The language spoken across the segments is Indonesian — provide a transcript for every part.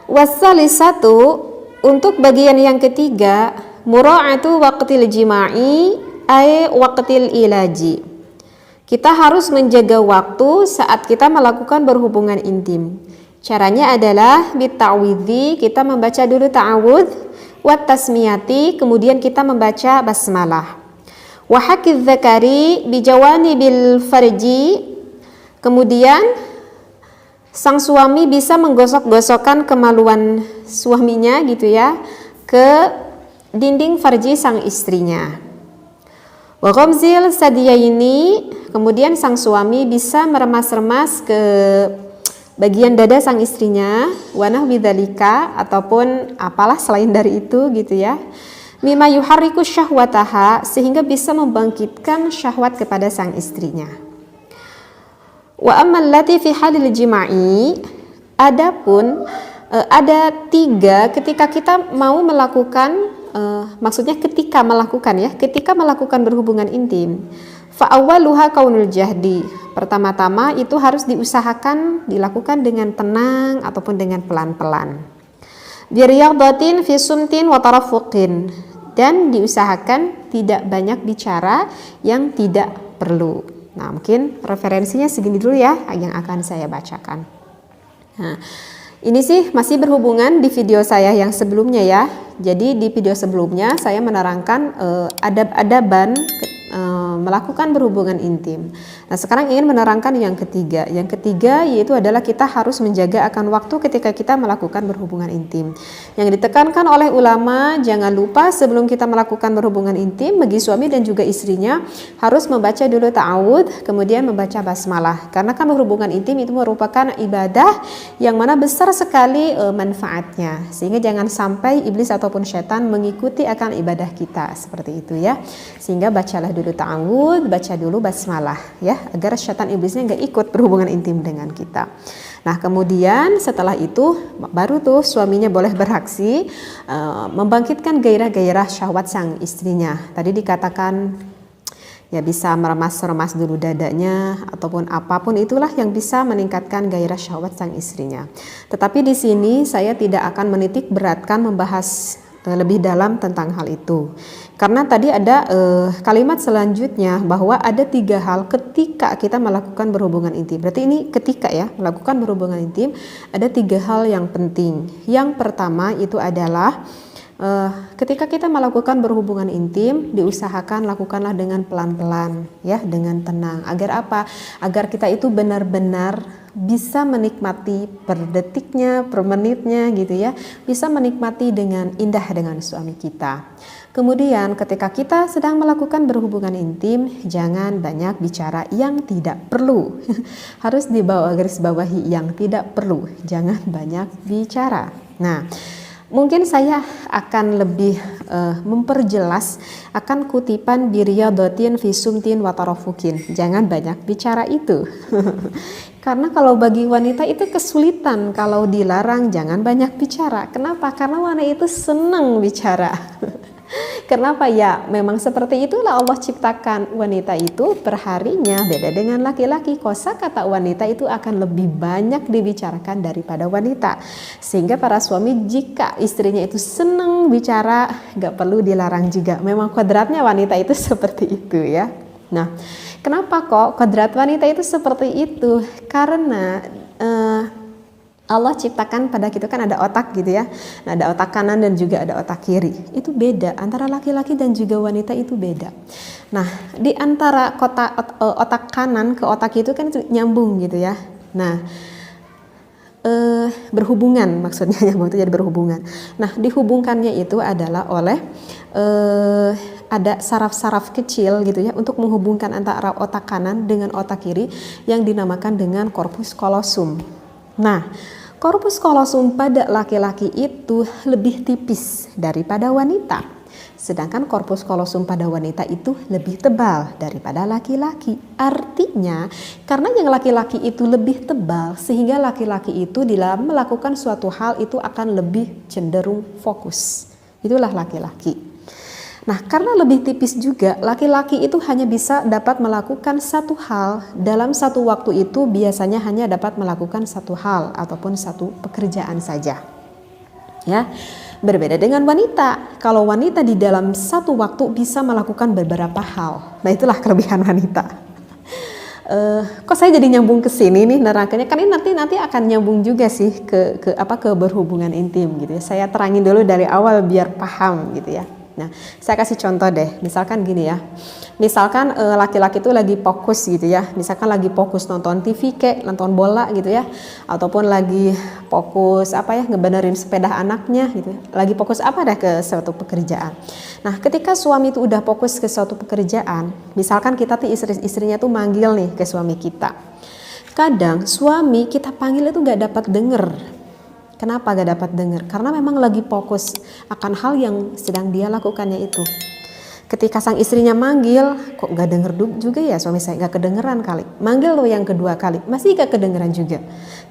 Wasalisatu, untuk bagian yang ketiga, mura'atu waqtil jima'i ay waqtil ilaji. Kita harus menjaga waktu saat kita melakukan berhubungan intim. Caranya adalah bita'widhi, kita membaca dulu ta'awudz, wat tasmiyati, kemudian kita membaca basmalah. Wa hakiz zakari bijawani bil farji, kemudian sang suami bisa menggosok-gosokkan kemaluan suaminya gitu ya ke dinding farji sang istrinya. Wa ghamzil sadiyaini, kemudian sang suami bisa meremas-remas ke bagian dada sang istrinya, wa nahwi dzalika, ataupun apalah selain dari itu gitu ya. Mimma yuharriku syahwataha, sehingga bisa membangkitkan syahwat kepada sang istrinya. Wa ammal lati fi halil jima'i, adapun ada tiga ketika kita mau melakukan maksudnya ketika melakukan berhubungan intim. Fa awwaluha kaunul jahdi, pertama-tama itu harus diusahakan dilakukan dengan tenang ataupun dengan pelan-pelan. Biriyadatin fi sumtin wa tarafuqin, dan diusahakan tidak banyak bicara yang tidak perlu. Nah, mungkin referensinya segini dulu ya yang akan saya bacakan. Nah, ini sih masih berhubungan di video saya yang sebelumnya ya. Jadi di video sebelumnya saya menerangkan adab-adaban melakukan berhubungan intim. Nah, sekarang ingin menerangkan yang ketiga. Yang ketiga yaitu adalah kita harus menjaga akan waktu ketika kita melakukan berhubungan intim. Yang ditekankan oleh ulama, jangan lupa sebelum kita melakukan berhubungan intim bagi suami dan juga istrinya harus membaca dulu ta'awudz, kemudian membaca basmalah. Karena kan berhubungan intim itu merupakan ibadah yang mana besar sekali manfaatnya. Sehingga jangan sampai iblis ataupun setan mengikuti akan ibadah kita seperti itu ya. Sehingga bacalah dulu ta'awudz, baca dulu basmalah ya, agar setan iblisnya nggak ikut berhubungan intim dengan kita. Nah, kemudian setelah itu baru tuh suaminya boleh beraksi membangkitkan gairah-gairah syahwat sang istrinya. Tadi dikatakan ya bisa meremas-remas dulu dadanya ataupun apapun itulah yang bisa meningkatkan gairah syahwat sang istrinya. Tetapi di sini saya tidak akan menitik beratkan membahas lebih dalam tentang hal itu. Karena tadi ada kalimat selanjutnya bahwa ada 3 hal ketika kita melakukan berhubungan intim. Berarti ini ketika ya melakukan berhubungan intim ada 3 hal yang penting. Yang pertama itu adalah ketika kita melakukan berhubungan intim diusahakan lakukanlah dengan pelan-pelan ya, dengan tenang. Agar apa? Agar kita itu benar-benar bisa menikmati per detiknya, per menitnya gitu ya. Bisa menikmati dengan indah dengan suami kita. Kemudian ketika kita sedang melakukan berhubungan intim, jangan banyak bicara yang tidak perlu. Harus dibawa garis bawahi yang tidak perlu. Jangan banyak bicara. Nah, mungkin saya akan lebih memperjelas akan kutipan biriyadatin fi sumtin wa tarafukin. Jangan banyak bicara itu. Karena kalau bagi wanita itu kesulitan kalau dilarang jangan banyak bicara. Kenapa? Karena wanita itu senang bicara. Kenapa ya? Memang seperti itulah Allah ciptakan wanita itu perharinya beda dengan laki-laki. Kosakata wanita itu akan lebih banyak dibicarakan daripada wanita. Sehingga para suami jika istrinya itu senang bicara, gak perlu dilarang juga. Memang kodratnya wanita itu seperti itu ya. Nah, kenapa kok kodrat wanita itu seperti itu? Karena Allah ciptakan pada kita kan ada otak gitu ya. Nah, ada otak kanan dan juga ada otak kiri. Itu beda antara laki-laki dan juga wanita, itu beda. Nah, di antara otak kanan ke otak itu kan nyambung gitu ya. Nah, berhubungan maksudnya nyambung itu jadi berhubungan. Nah, dihubungkannya itu adalah oleh ada saraf-saraf kecil gitu ya untuk menghubungkan antara otak kanan dengan otak kiri yang dinamakan dengan corpus callosum. Nah, corpus callosum pada laki-laki itu lebih tipis daripada wanita. Sedangkan corpus callosum pada wanita itu lebih tebal daripada laki-laki. Artinya, karena yang laki-laki itu lebih tebal, sehingga laki-laki itu dalam melakukan suatu hal itu akan lebih cenderung fokus. Itulah laki-laki. Nah, karena lebih tipis juga, laki-laki itu hanya bisa dapat melakukan satu hal dalam satu waktu itu, biasanya hanya dapat melakukan satu hal ataupun satu pekerjaan saja. Ya, berbeda dengan wanita. Kalau wanita di dalam satu waktu bisa melakukan beberapa hal. Nah, itulah kelebihan wanita. Kok saya jadi nyambung ke sini nih nerakanya, kan ini nanti akan nyambung juga sih ke berhubungan intim gitu ya. Saya terangin dulu dari awal biar paham gitu ya. Nah, saya kasih contoh deh. Misalkan gini ya. Misalkan laki-laki itu lagi fokus gitu ya. Misalkan lagi fokus nonton TV kayak nonton bola gitu ya. Ataupun lagi fokus ngebenerin sepeda anaknya gitu ya. Lagi fokus deh ke suatu pekerjaan. Nah, ketika suami itu udah fokus ke suatu pekerjaan, misalkan kita tuh istrinya tuh manggil nih ke suami kita. Kadang suami kita panggil itu gak dapat denger. Kenapa gak dapat denger? Karena memang lagi fokus akan hal yang sedang dia lakukannya itu. Ketika sang istrinya manggil, kok gak denger juga ya suami saya, gak kedengeran kali. Manggil lo yang kedua kali, masih gak kedengeran juga.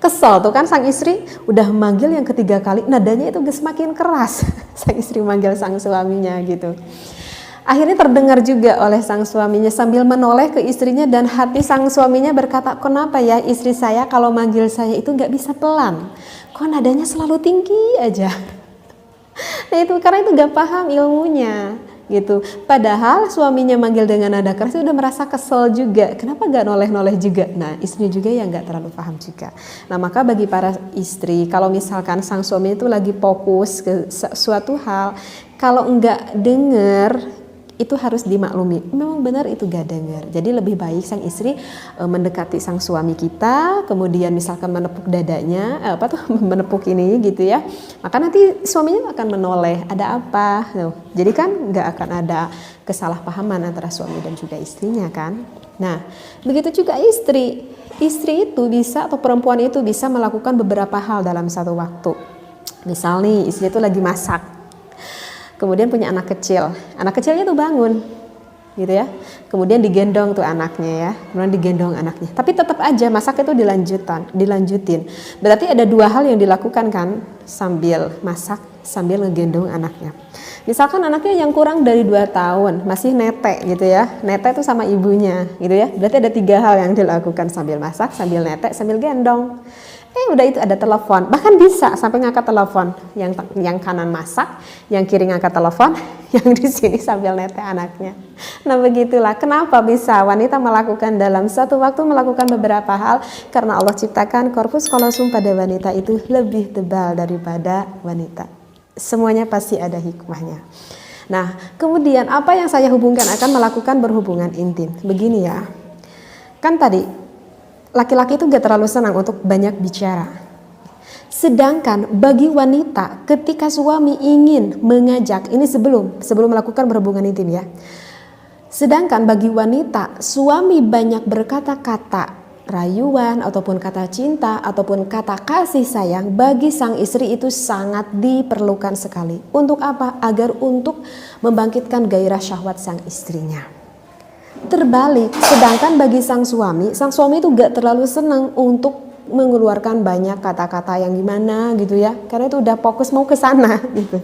Kesel tuh kan sang istri, udah manggil yang ketiga kali, nadanya itu semakin keras. Sang istri manggil sang suaminya gitu. Akhirnya terdengar juga oleh sang suaminya sambil menoleh ke istrinya, dan hati sang suaminya berkata, kenapa ya istri saya kalau manggil saya itu gak bisa pelan? Kok nadanya selalu tinggi aja? Nah itu karena itu gak paham ilmunya gitu. Padahal suaminya manggil dengan nada keras udah merasa kesel juga. Kenapa gak noleh-noleh juga? Nah istrinya juga yang gak terlalu paham juga. Nah maka bagi para istri, kalau misalkan sang suami itu lagi fokus ke suatu hal, kalau enggak denger, itu harus dimaklumi, memang benar itu gak dengar. Jadi lebih baik sang istri mendekati sang suami kita, kemudian misalkan menepuk dadanya, menepuk ini gitu ya. Maka nanti suaminya akan menoleh, ada apa? Jadi kan gak akan ada kesalahpahaman antara suami dan juga istrinya kan. Nah, begitu juga istri. Istri itu bisa, atau perempuan itu bisa melakukan beberapa hal dalam satu waktu. Misal nih, istri itu lagi masak. Kemudian punya anak kecilnya tuh bangun gitu ya, kemudian digendong tuh anaknya ya, kemudian digendong anaknya, tapi tetap aja masak itu dilanjutin. Berarti ada dua hal yang dilakukan kan, sambil masak sambil ngegendong anaknya. Misalkan anaknya yang kurang dari 2 tahun, masih netek gitu ya, netek tuh sama ibunya gitu ya, berarti ada 3 hal yang dilakukan, sambil masak, sambil netek, sambil gendong. Udah itu ada telepon, bahkan bisa sampai ngangkat telepon, yang kanan masak, yang kiri ngangkat telepon, yang di sini sambil netek anaknya. Nah begitulah kenapa bisa wanita melakukan dalam satu waktu melakukan beberapa hal, karena Allah ciptakan korpus kolosum pada wanita itu lebih tebal daripada wanita. Semuanya pasti ada hikmahnya. Nah kemudian apa yang saya hubungkan akan melakukan berhubungan intim? Begini ya, kan tadi laki-laki itu gak terlalu senang untuk banyak bicara. Sedangkan bagi wanita ketika suami ingin mengajak, ini sebelum melakukan berhubungan intim ya. Sedangkan bagi wanita, suami banyak berkata-kata rayuan ataupun kata cinta ataupun kata kasih sayang, bagi sang istri itu sangat diperlukan sekali. Untuk apa? Agar untuk membangkitkan gairah syahwat sang istrinya. Terbalik, sedangkan bagi sang suami itu gak terlalu senang untuk mengeluarkan banyak kata-kata yang gimana gitu ya, karena itu udah fokus mau ke sana gitu.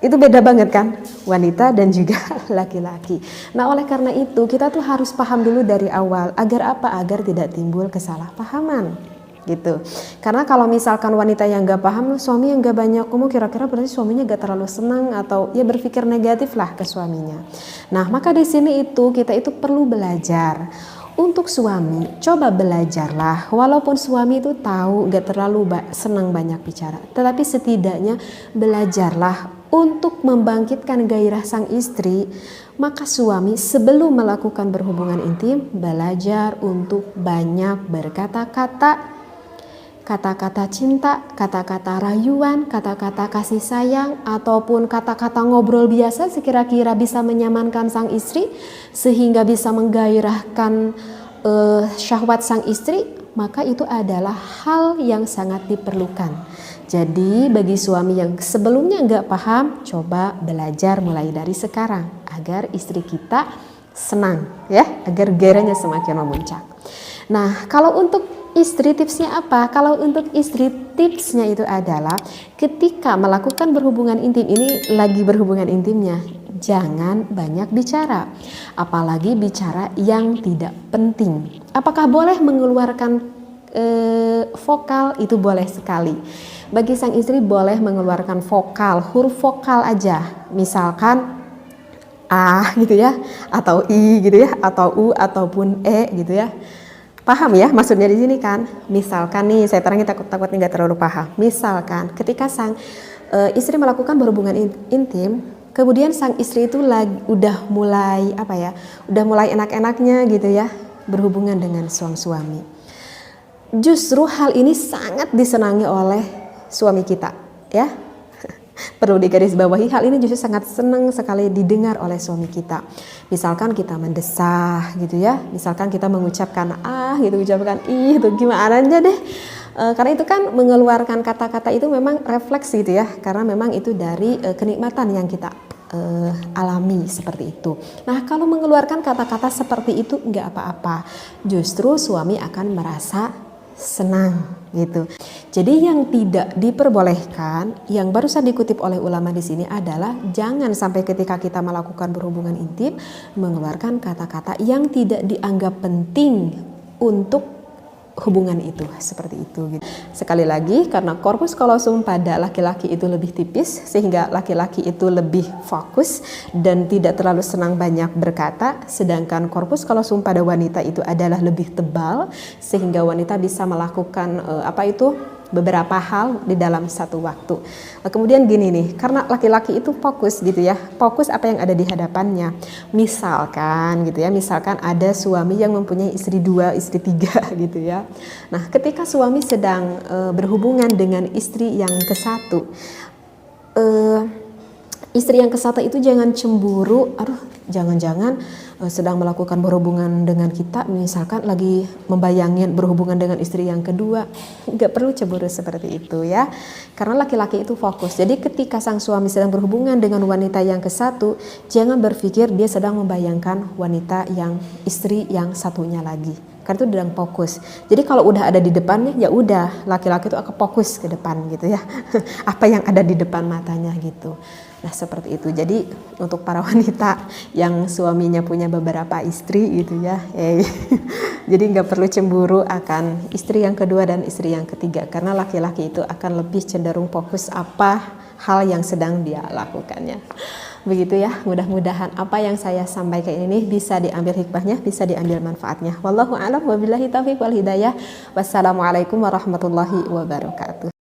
Itu beda banget kan, wanita dan juga laki-laki. Nah oleh karena itu kita tuh harus paham dulu dari awal, agar apa? Agar tidak timbul kesalahpahaman gitu. Karena kalau misalkan wanita yang gak paham, suami yang gak banyak ngomong, kira-kira berarti suaminya gak terlalu senang atau ya berpikir negatif lah ke suaminya. Nah maka di sini kita itu perlu belajar. Untuk suami, coba belajarlah, walaupun suami itu tahu gak terlalu senang banyak bicara, tetapi setidaknya belajarlah untuk membangkitkan gairah sang istri. Maka suami sebelum melakukan berhubungan intim, belajar untuk banyak berkata-kata, kata-kata cinta, kata-kata rayuan, kata-kata kasih sayang, ataupun kata-kata ngobrol biasa sekira-kira bisa menyamankan sang istri sehingga bisa menggairahkan syahwat sang istri, maka itu adalah hal yang sangat diperlukan. Jadi bagi suami yang sebelumnya nggak paham, coba belajar mulai dari sekarang agar istri kita senang ya, agar gairahnya semakin memuncak. Nah kalau untuk istri tipsnya apa? Kalau untuk istri tipsnya itu adalah ketika melakukan berhubungan intim, ini lagi berhubungan intimnya, jangan banyak bicara, apalagi bicara yang tidak penting. Apakah boleh mengeluarkan vokal itu boleh sekali. Bagi sang istri boleh mengeluarkan vokal, huruf vokal aja. Misalkan A gitu ya, atau I gitu ya, atau U ataupun E gitu ya. Paham ya maksudnya di sini kan? Misalkan nih, saya terangin takutnya nggak terlalu paham. Misalkan ketika sang istri melakukan berhubungan intim, kemudian sang istri itu udah mulai udah mulai enak-enaknya gitu ya, berhubungan dengan suami. Justru hal ini sangat disenangi oleh suami kita, ya. Perlu digarisbawahi, hal ini justru sangat senang sekali didengar oleh suami kita. Misalkan kita mendesah gitu ya, misalkan kita mengucapkan gitu, ucapkan itu gimana aja deh. Karena itu kan mengeluarkan kata-kata itu memang refleks gitu ya, karena memang itu dari kenikmatan yang kita alami seperti itu. Nah, kalau mengeluarkan kata-kata seperti itu nggak apa-apa, justru suami akan merasa senang gitu. Jadi yang tidak diperbolehkan, yang barusan dikutip oleh ulama di sini adalah jangan sampai ketika kita melakukan berhubungan intim mengeluarkan kata-kata yang tidak dianggap penting untuk hubungan itu, seperti itu gitu. Sekali lagi, karena korpus kolosum pada laki-laki itu lebih tipis sehingga laki-laki itu lebih fokus dan tidak terlalu senang banyak berkata, sedangkan korpus kolosum pada wanita itu adalah lebih tebal sehingga wanita bisa melakukan beberapa hal di dalam satu waktu. Kemudian gini nih, karena laki-laki itu fokus gitu ya, fokus apa yang ada di hadapannya. Misalkan ada suami yang mempunyai istri 2, istri 3 gitu ya. Nah, ketika suami sedang berhubungan dengan istri yang ke-1, istri yang ke-1 itu jangan cemburu, jangan-jangan sedang melakukan berhubungan dengan kita, misalkan lagi membayangin berhubungan dengan istri yang kedua. Nggak perlu cemburu seperti itu ya, karena laki-laki itu fokus. Jadi ketika sang suami sedang berhubungan dengan wanita yang ke-1, jangan berpikir dia sedang membayangkan wanita yang istri yang satunya lagi, karena itu sedang fokus. Jadi kalau udah ada di depannya, ya udah, laki-laki itu akan fokus ke depan gitu ya. Apa yang ada di depan matanya gitu. Nah, seperti itu. Jadi untuk para wanita yang suaminya punya beberapa istri gitu ya, jadi nggak perlu cemburu akan istri yang kedua dan istri yang ketiga, karena laki-laki itu akan lebih cenderung fokus apa hal yang sedang dia lakukannya. Begitu ya, mudah-mudahan apa yang saya sampaikan ini bisa diambil hikmahnya, bisa diambil manfaatnya. Wallahu a'lam, wabillahi taufiq wal hidayah. Wassalamualaikum warahmatullahi wabarakatuh.